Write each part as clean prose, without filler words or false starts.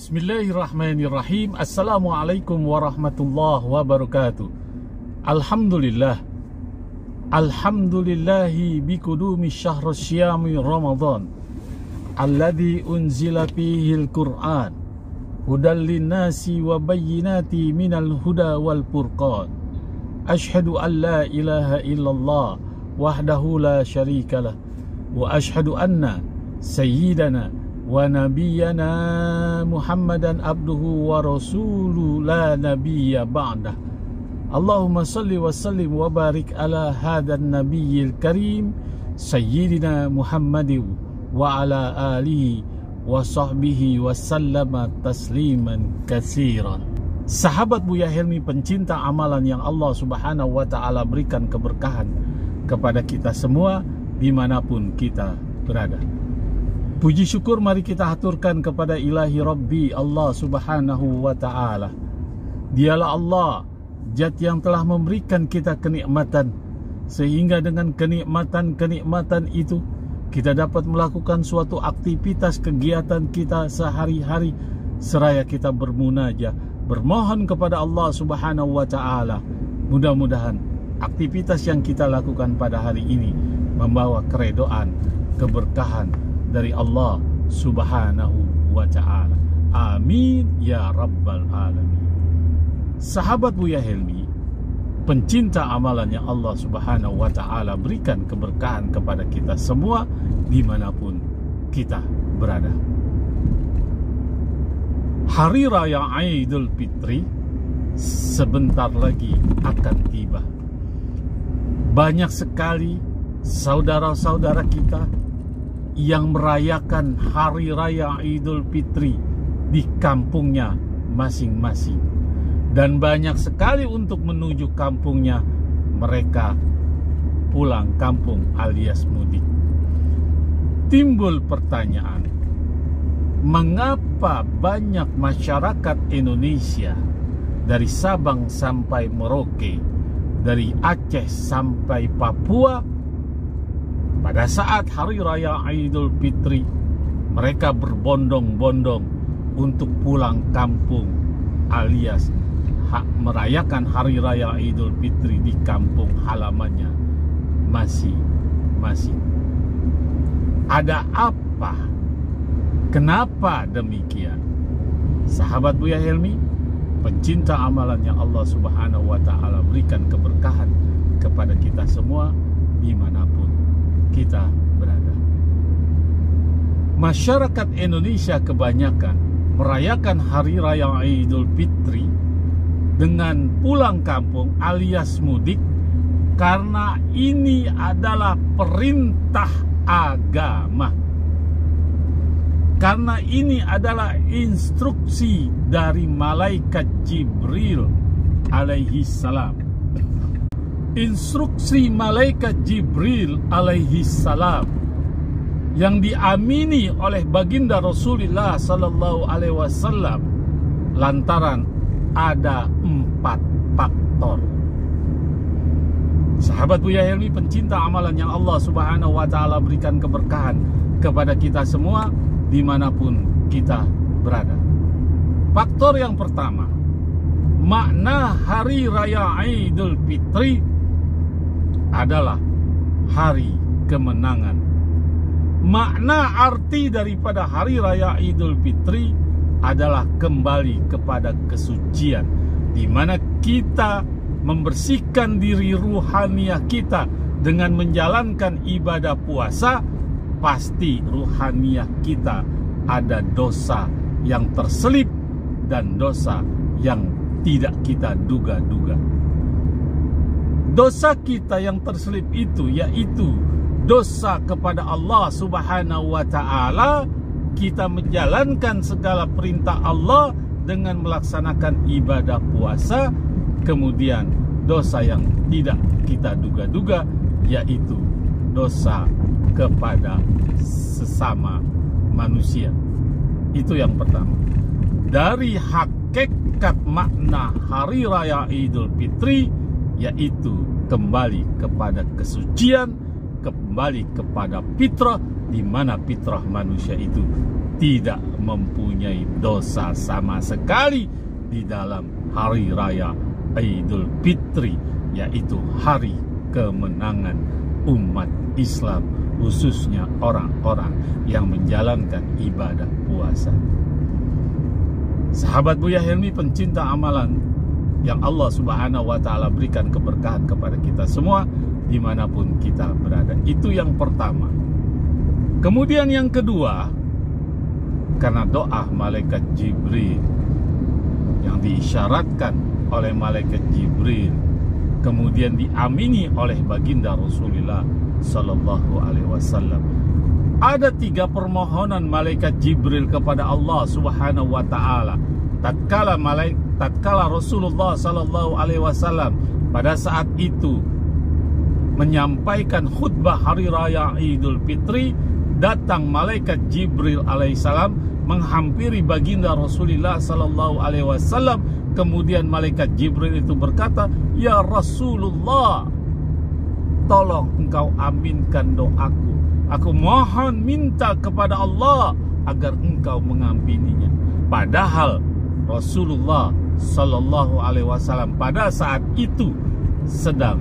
Bismillahirrahmanirrahim. Assalamualaikum warahmatullahi wabarakatuh. Alhamdulillah. Alhamdulillahi bikudumi syahr syami Ramadan alladhi unzila fihi al-Qur'an hudal linnasi wa bayyinati minal huda wal furqan. Ashhadu an la ilaha illallah wahdahu la syarika lah wa ashhadu anna sayyidana wa nabiyyana Muhammadan abduhu wa rasuluhu la nabiyya ba'dah. Allahumma salli wa sallim wa barik ala hadan nabiyyil karim sayyidina Muhammadin wa ala alihi wa sahbihi wa sallama tasliman katsiran. Sahabat Buya Helmi, pencinta amalan yang Allah subhanahu wa ta'ala berikan keberkahan kepada kita semua dimanapun kita berada. Puji syukur mari kita haturkan kepada ilahi Rabbi Allah subhanahu wa ta'ala. Dialah Allah, Zat yang telah memberikan kita kenikmatan, sehingga dengan kenikmatan-kenikmatan itu kita dapat melakukan suatu aktivitas kegiatan kita sehari-hari seraya kita bermunajat, bermohon kepada Allah subhanahu wa ta'ala. Mudah-mudahan aktivitas yang kita lakukan pada hari ini membawa keredoan, keberkahan dari Allah subhanahu wa ta'ala. Amin ya rabbal alamin. Sahabat Buya Helmi, pencinta amalan yang Allah subhanahu wa ta'ala berikan keberkahan kepada kita semua dimanapun kita berada. Hari Raya Idul Fitri sebentar lagi akan tiba. Banyak sekali saudara-saudara kita yang merayakan Hari Raya Idul Fitri di kampungnya masing-masing. Dan banyak sekali untuk menuju kampungnya mereka pulang kampung alias mudik. Timbul pertanyaan, mengapa banyak masyarakat Indonesia dari Sabang sampai Merauke, dari Aceh sampai Papua, pada saat Hari Raya Idul Fitri mereka berbondong-bondong untuk pulang kampung alias merayakan Hari Raya Idul Fitri di kampung halamannya masing-masing. Ada apa? Kenapa demikian? Sahabat Buya Helmi, pencinta amalan yang Allah subhanahu wa ta'ala berikan keberkahan kepada kita semua dimanapun kita berada. Masyarakat Indonesia kebanyakan merayakan Hari Raya Idul Fitri dengan pulang kampung alias mudik karena ini adalah perintah agama. Karena ini adalah instruksi dari malaikat Jibril alaihi salam. Instruksi malaikat Jibril alaihi salam yang diamini oleh baginda Rasulullah sallallahu alaihi wasallam lantaran ada 4 faktor. Sahabat Buya Helmi, pencinta amalan yang Allah subhanahu wa ta'ala berikan keberkahan kepada kita semua dimanapun kita berada. Faktor yang pertama, makna Hari Raya Idul Fitri adalah hari kemenangan. Makna arti daripada Hari Raya Idul Fitri adalah kembali kepada kesucian, di mana kita membersihkan diri ruhaniah kita dengan menjalankan ibadah puasa. Pasti ruhaniah kita ada dosa yang terselip dan dosa yang tidak kita duga-duga. Dosa kita yang terselip itu yaitu dosa kepada Allah subhanahu wa ta'ala. Kita menjalankan segala perintah Allah dengan melaksanakan ibadah puasa. Kemudian dosa yang tidak kita duga-duga yaitu dosa kepada sesama manusia. Itu yang pertama. Dari hakikat makna Hari Raya Idul Fitri yaitu kembali kepada kesucian, kembali kepada fitrah, di mana fitrah manusia itu tidak mempunyai dosa sama sekali di dalam hari raya Idul Fitri, yaitu hari kemenangan umat Islam, khususnya orang-orang yang menjalankan ibadah puasa. Sahabat Buya Helmi, pencinta amalan yang Allah Subhanahu wa Ta'ala berikan keberkahan kepada kita semua dimanapun kita berada. Itu yang pertama. Kemudian yang kedua, karena doa malaikat Jibril yang diisyaratkan oleh malaikat Jibril, kemudian diamini oleh baginda Rasulullah Sallallahu Alaihi Wasallam. Ada 3 permohonan malaikat Jibril kepada Allah Subhanahu Wa Taala. Tatkala Rasulullah Sallallahu Alaihi Wasallam pada saat itu menyampaikan khutbah hari raya Idul Fitri, datang malaikat Jibril alaihissalam menghampiri baginda Rasulullah Sallallahu Alaihi Wasallam. Kemudian malaikat Jibril itu berkata, "Ya Rasulullah, tolong engkau aminkan doaku. Aku mohon minta kepada Allah agar engkau mengampininya." Padahal Rasulullah Sallallahu Alaihi Wasallam pada saat itu sedang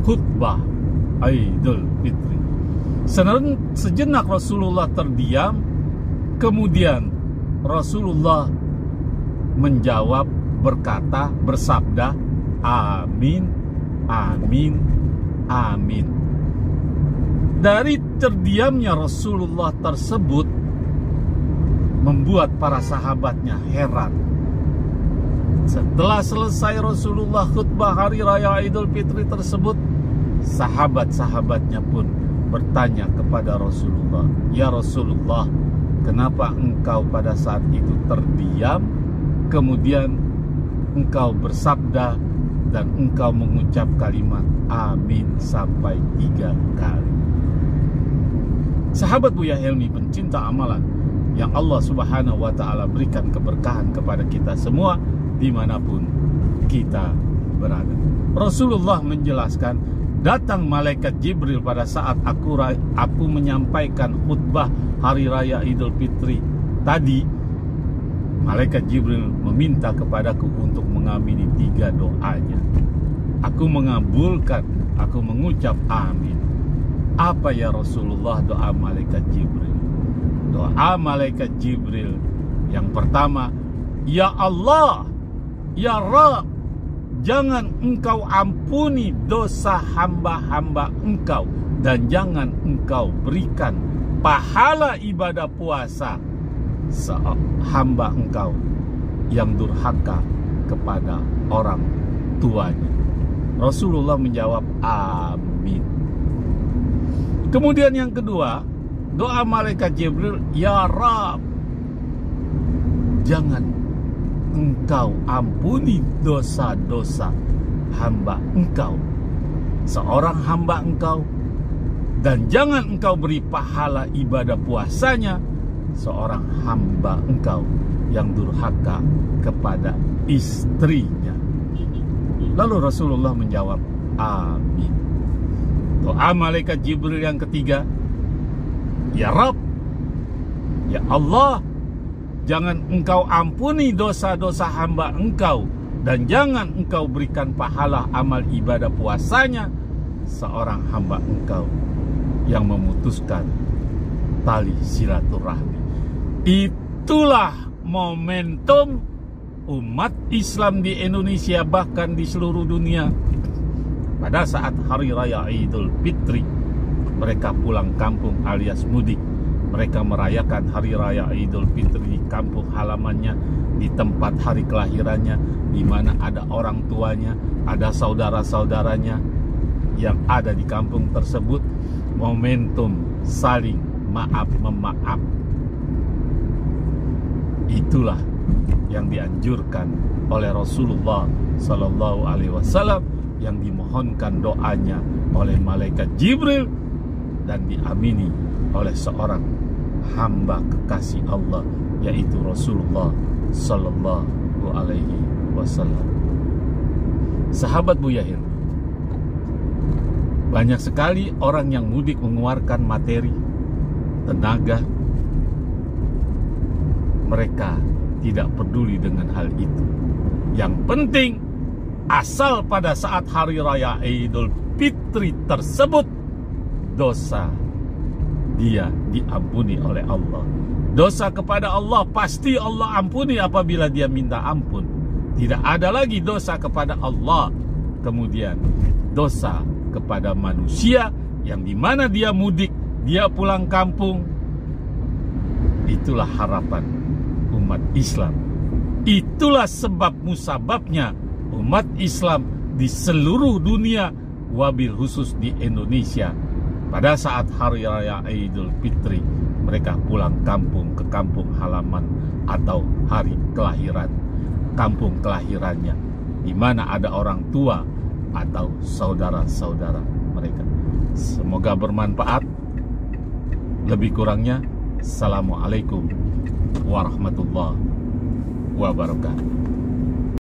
khutbah Idul Fitri. Sejenak Rasulullah terdiam, kemudian Rasulullah menjawab, berkata, bersabda, "Amin, amin, amin." Dari terdiamnya Rasulullah tersebut membuat para sahabatnya heran. Setelah selesai Rasulullah khutbah hari raya Idul Fitri tersebut, sahabat-sahabatnya pun bertanya kepada Rasulullah, "Ya Rasulullah, kenapa engkau pada saat itu terdiam, kemudian engkau bersabda dan engkau mengucap kalimat amin sampai 3 kali?" Sahabat Buya Helmi, pencinta amalan yang Allah Subhanahu wa Ta'ala berikan keberkahan kepada kita semua dimanapun kita berada. Rasulullah menjelaskan, datang malaikat Jibril pada saat aku menyampaikan khutbah hari raya Idul Fitri tadi. Malaikat Jibril meminta kepadaku untuk mengamini 3 doanya. Aku mengabulkan, aku mengucap amin. Apa ya Rasulullah doa malaikat Jibril? Doa malaikat Jibril yang pertama, "Ya Allah, ya Rabb, jangan engkau ampuni dosa hamba-hamba engkau, dan jangan engkau berikan pahala ibadah puasa hamba engkau yang durhaka kepada orang tuanya." Rasulullah menjawab amin. Kemudian yang kedua, doa malaikat Jibril, "Ya Rabb, jangan engkau ampuni dosa-dosa hamba engkau, seorang hamba engkau, dan jangan engkau beri pahala ibadah puasanya seorang hamba engkau yang durhaka kepada istrinya." Lalu Rasulullah menjawab amin. Doa malaikat Jibril yang ketiga, "Ya Rabb, ya Allah, jangan engkau ampuni dosa-dosa hamba engkau, dan jangan engkau berikan pahala amal ibadah puasanya seorang hamba engkau yang memutuskan tali silaturahmi." Itulah momentum umat Islam di Indonesia, bahkan di seluruh dunia. Pada saat hari raya Idul Fitri, mereka pulang kampung alias mudik. Mereka merayakan hari raya Idul Fitri di kampung halamannya, di tempat hari kelahirannya, di mana ada orang tuanya, ada saudara-saudaranya yang ada di kampung tersebut. Momentum saling maaf-memaaf. Itulah yang dianjurkan oleh Rasulullah Sallallahu Alaihi Wasallam, yang dimohonkan doanya oleh malaikat Jibril dan diamini oleh seorang hamba kekasih Allah, yaitu Rasulullah Sallallahu Alaihi Wasallam. Sahabat Buya Helmi, banyak sekali orang yang mudik mengeluarkan materi, tenaga. Mereka tidak peduli dengan hal itu. Yang penting, asal pada saat hari raya Idul Fitri tersebut, dosa dia diampuni oleh Allah. Dosa kepada Allah pasti Allah ampuni apabila dia minta ampun. Tidak ada lagi dosa kepada Allah. Kemudian dosa kepada manusia yang dimana dia mudik, dia pulang kampung. Itulah harapan umat Islam. Itulah sebab musababnya umat Islam di seluruh dunia, wabil khusus di Indonesia, pada saat hari raya Idul Fitri mereka pulang kampung ke kampung halaman atau hari kelahiran, kampung kelahirannya, di mana ada orang tua atau saudara-saudara mereka. Semoga bermanfaat. Lebih kurangnya, Assalamualaikum warahmatullahi wabarakatuh.